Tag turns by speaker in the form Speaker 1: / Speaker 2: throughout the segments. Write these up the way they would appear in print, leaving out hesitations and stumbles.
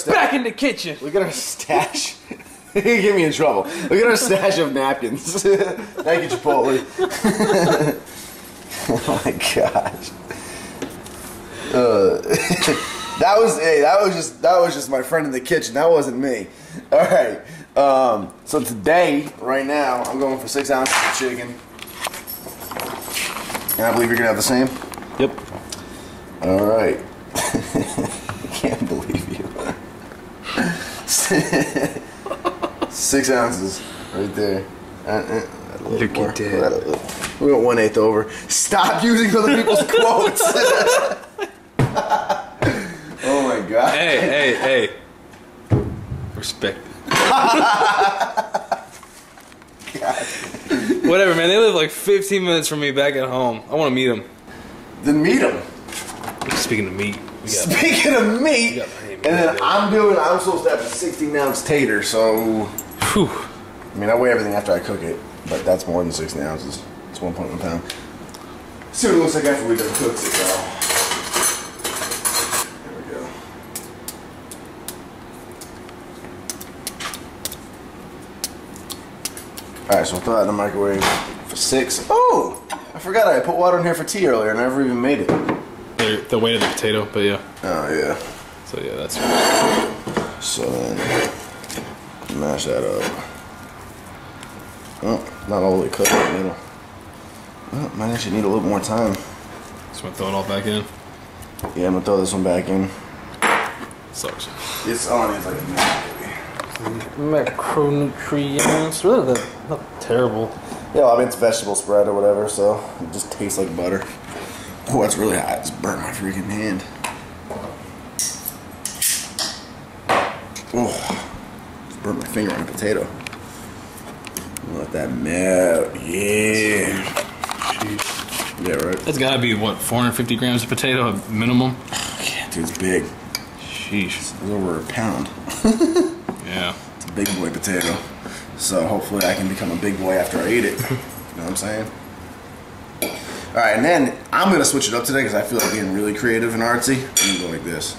Speaker 1: stash.
Speaker 2: Back in the kitchen.
Speaker 1: Look at our stash. You get me in trouble. Look at our stash of napkins. Thank you, Chipotle. Oh my gosh. That was just my friend in the kitchen. That wasn't me. All right. So today, right now, I'm going for 6 ounces of chicken. And I believe you're gonna have the same.
Speaker 2: Yep.
Speaker 1: All right. Can't believe you. 6 ounces right there.
Speaker 2: Look at that.
Speaker 1: We went 1/8 over. Stop using other people's quotes. Oh my god.
Speaker 2: Hey. Respect. Whatever, man. They live like 15 minutes from me back at home. I want to meet them.
Speaker 1: Then meet them.
Speaker 2: Speaking of meat.
Speaker 1: Speaking of meat, and then I'm supposed to have a 16-ounce tater, so.
Speaker 2: Whew.
Speaker 1: I mean, I weigh everything after I cook it, but that's more than 16 ounces. It's 1.1 pound. See what it looks like after we done cooked it, though. There we go. Alright, so we'll throw that in the microwave for 6. Oh! I forgot I put water in here for tea earlier and I never even made it.
Speaker 2: The weight of the potato, but yeah.
Speaker 1: Oh, yeah.
Speaker 2: So, yeah, that's.
Speaker 1: So then, mash that up. Oh, not all the way cooked in the middle. Well, might actually need a little more time.
Speaker 2: Just want to throw it all back in?
Speaker 1: Yeah, I'm gonna throw this one back in.
Speaker 2: Sucks.
Speaker 1: It's on, it's like
Speaker 2: macronutrients. Really not terrible.
Speaker 1: yeah, well, I mean, it's vegetable spread or whatever, so it just tastes like butter. Oh, that's really hot. It's burnt my freaking hand. Oh, just burnt my finger on a potato. Let that melt. Yeah.
Speaker 2: Jeez.
Speaker 1: Yeah, right.
Speaker 2: That's gotta be what, 450 grams of potato minimum?
Speaker 1: Yeah, dude, it's big.
Speaker 2: Sheesh.
Speaker 1: It's over a pound.
Speaker 2: Yeah.
Speaker 1: It's a big boy potato. So hopefully I can become a big boy after I eat it. You know what I'm saying? Alright, and then I'm gonna switch it up today because I feel like being really creative and artsy. I'm gonna go like this.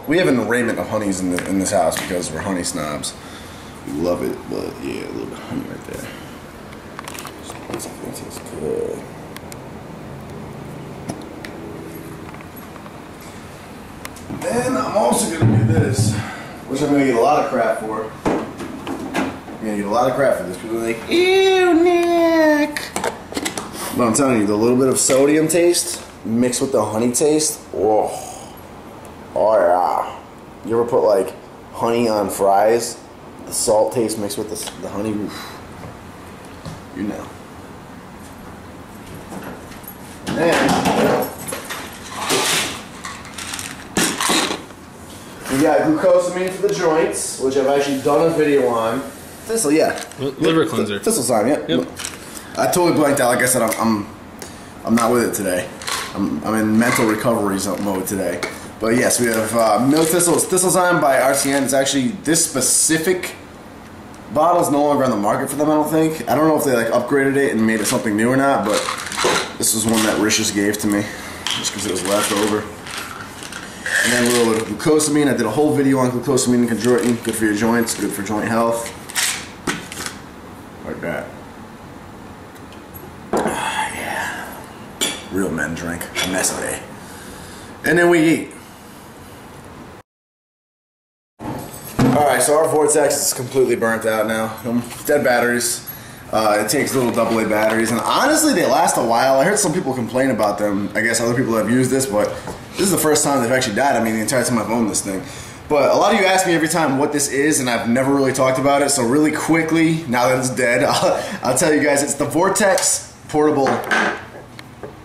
Speaker 1: We have an arraignment of honeys in this house because we're honey snobs. We love it, but yeah, a little bit of honey right there. This tastes good. Then I'm also gonna do this, which I'm gonna get a lot of crap for. I'm gonna get a lot of crap for this. People are like, ew, Nick. But I'm telling you, the little bit of sodium taste mixed with the honey taste, oh yeah. You ever put like honey on fries? The salt taste mixed with the honey. Oof. You know. And then we got glucosamine for the joints, which I've actually done a video on. Thistle, yeah.
Speaker 2: Liver cleanser.
Speaker 1: Thistlezyme, yeah.
Speaker 2: Yep.
Speaker 1: I totally blanked out. Like I said, I'm not with it today. I'm in mental recovery mode today. But yes, we have milk thistles, Thistlezyme by RCN. It's actually, this specific bottle is no longer on the market for them, I don't think. I don't know if they like upgraded it and made it something new or not, but this was one that Rishis gave to me just because it was left over. And then a little bit of glucosamine. I did a whole video on glucosamine and chondroitin. Good for your joints, good for joint health. Like that. Yeah. Real men drink. Nestle. And then we eat. Alright, so our Vortex is completely burnt out now. Dead batteries. It takes little AA batteries, and honestly, they last a while. I heard some people complain about them. I guess other people have used this, but this is the first time they've actually died. I mean, the entire time I've owned this thing. But a lot of you ask me every time what this is, and I've never really talked about it. So really quickly, now that it's dead, I'll tell you guys. It's the Vortex portable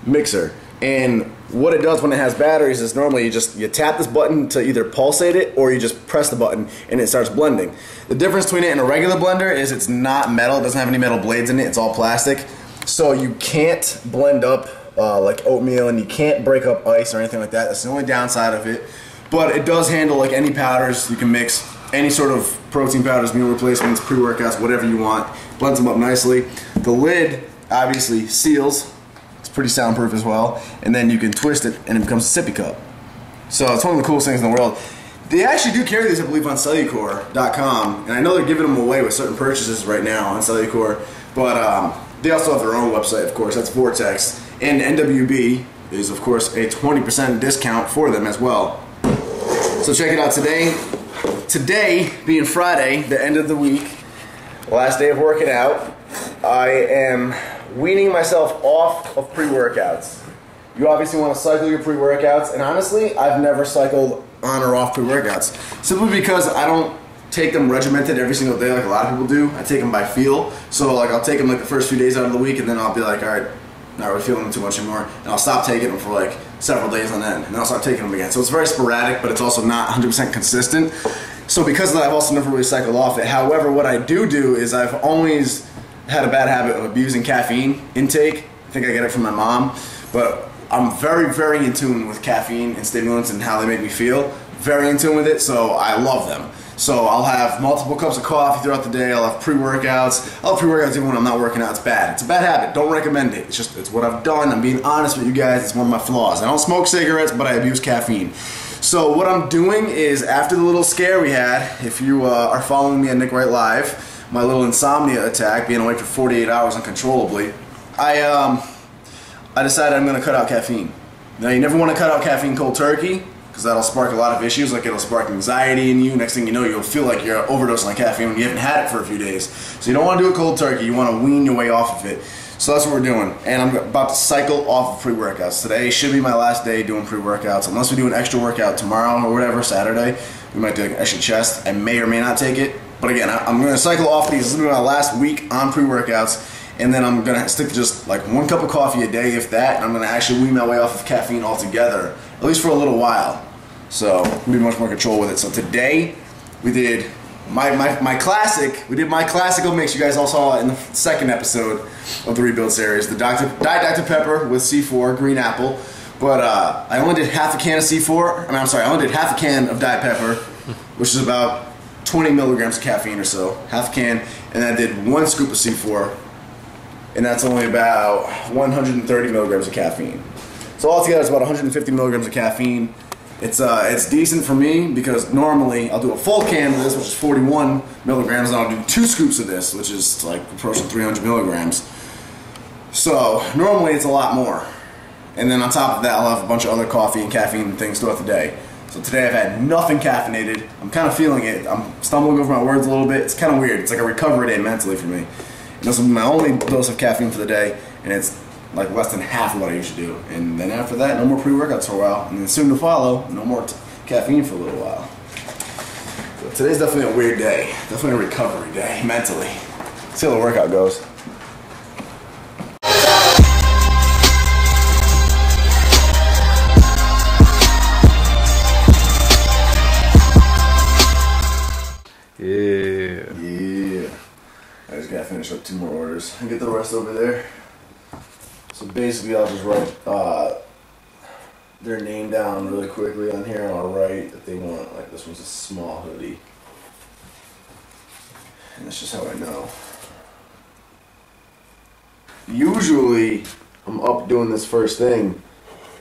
Speaker 1: mixer. And what it does when it has batteries is normally you tap this button to either pulsate it or you just press the button and it starts blending. The difference between it and a regular blender is it's not metal. It doesn't have any metal blades in it. It's all plastic. So you can't blend up like oatmeal, and you can't break up ice or anything like that. That's the only downside of it. But it does handle like any powders. You can mix any sort of protein powders, meal replacements, pre-workouts, whatever you want. Blends them up nicely. The lid obviously seals. It's pretty soundproof as well. And then you can twist it and it becomes a sippy cup. So it's one of the coolest things in the world. They actually do carry these, I believe, on Cellucor.com, and I know they're giving them away with certain purchases right now on Cellucor, but they also have their own website, of course. That's Vortex, and NWB is, of course, a 20% discount for them as well. So check it out today. Today, being Friday, the end of the week, last day of working out, I am weaning myself off of pre-workouts. You obviously want to cycle your pre-workouts, and honestly, I've never cycled on or off pre-workouts, simply because I don't take them regimented every single day like a lot of people do. I take them by feel. So like I'll take them like the first few days out of the week, and then I'll be like, all right, not really feeling them too much anymore, and I'll stop taking them for like several days on end, and then I'll start taking them again. So it's very sporadic, but it's also not 100% consistent. So because of that, I've also never really cycled off it. However, what I do is I've always had a bad habit of abusing caffeine intake. I think I get it from my mom, but I'm very, very in tune with caffeine and stimulants and how they make me feel. Very in tune with it, so I love them. So I'll have multiple cups of coffee throughout the day. I'll have pre-workouts. I'll have pre-workouts even when I'm not working out. It's bad. It's a bad habit. Don't recommend it. It's what I've done. I'm being honest with you guys. It's one of my flaws. I don't smoke cigarettes, but I abuse caffeine. So what I'm doing is, after the little scare we had, if you are following me on Nick Wright Live, my little insomnia attack, being awake for 48 hours uncontrollably, I decided I'm going to cut out caffeine. Now, you never want to cut out caffeine cold turkey, because that'll spark a lot of issues. Like, it'll spark anxiety in you. Next thing you know, you'll feel like you're overdosing on caffeine when you haven't had it for a few days. So you don't want to do it cold turkey. You want to wean your way off of it. So that's what we're doing. And I'm about to cycle off of pre-workouts. Today should be my last day doing pre-workouts. Unless we do an extra workout tomorrow or whatever, Saturday, we might do an extra chest. I may or may not take it. But again, I'm going to cycle off these. This is going to be my last week on pre-workouts. And then I'm going to stick to just like 1 cup of coffee a day, if that. And I'm going to actually wean my way off of caffeine altogether, at least for a little while. So we'll be much more control with it. So today we did my classic. We did my classical mix. You guys all saw it in the second episode of the Rebuild series. The Diet Dr. Pepper with C4, green apple. But I only did half a can of C4. I only did half a can of Diet Pepper, which is about 20 milligrams of caffeine or so. Half a can. And then I did 1 scoop of C4. And that's only about 130 milligrams of caffeine. So altogether it's about 150 milligrams of caffeine. It's decent for me, because normally I'll do a full can of this, which is 41 milligrams, and I'll do 2 scoops of this, which is like approaching 300 milligrams. So normally it's a lot more. And then on top of that, I'll have a bunch of other coffee and caffeine things throughout the day. So today I've had nothing caffeinated. I'm kind of feeling it. I'm stumbling over my words a little bit. It's kind of weird. It's like a recovery day mentally for me. And this will be my only dose of caffeine for the day, and it's like less than half of what I usually do. And then after that, no more pre-workouts for a while. And then soon to follow, no more caffeine for a little while. So today's definitely a weird day. Definitely a recovery day, mentally. See how the workout goes. Yeah. I just gotta finish up 2 more orders and get the rest over there. So basically, I'll just write their name down really quickly on here, and I'll write that they want, like, this one's a small hoodie. And that's just how I know. Usually, I'm up doing this first thing,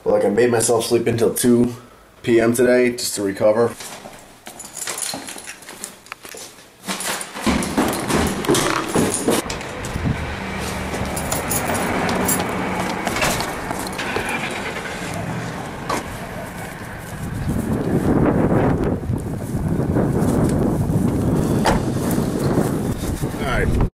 Speaker 1: but like I made myself sleep until 2 p.m. today just to recover.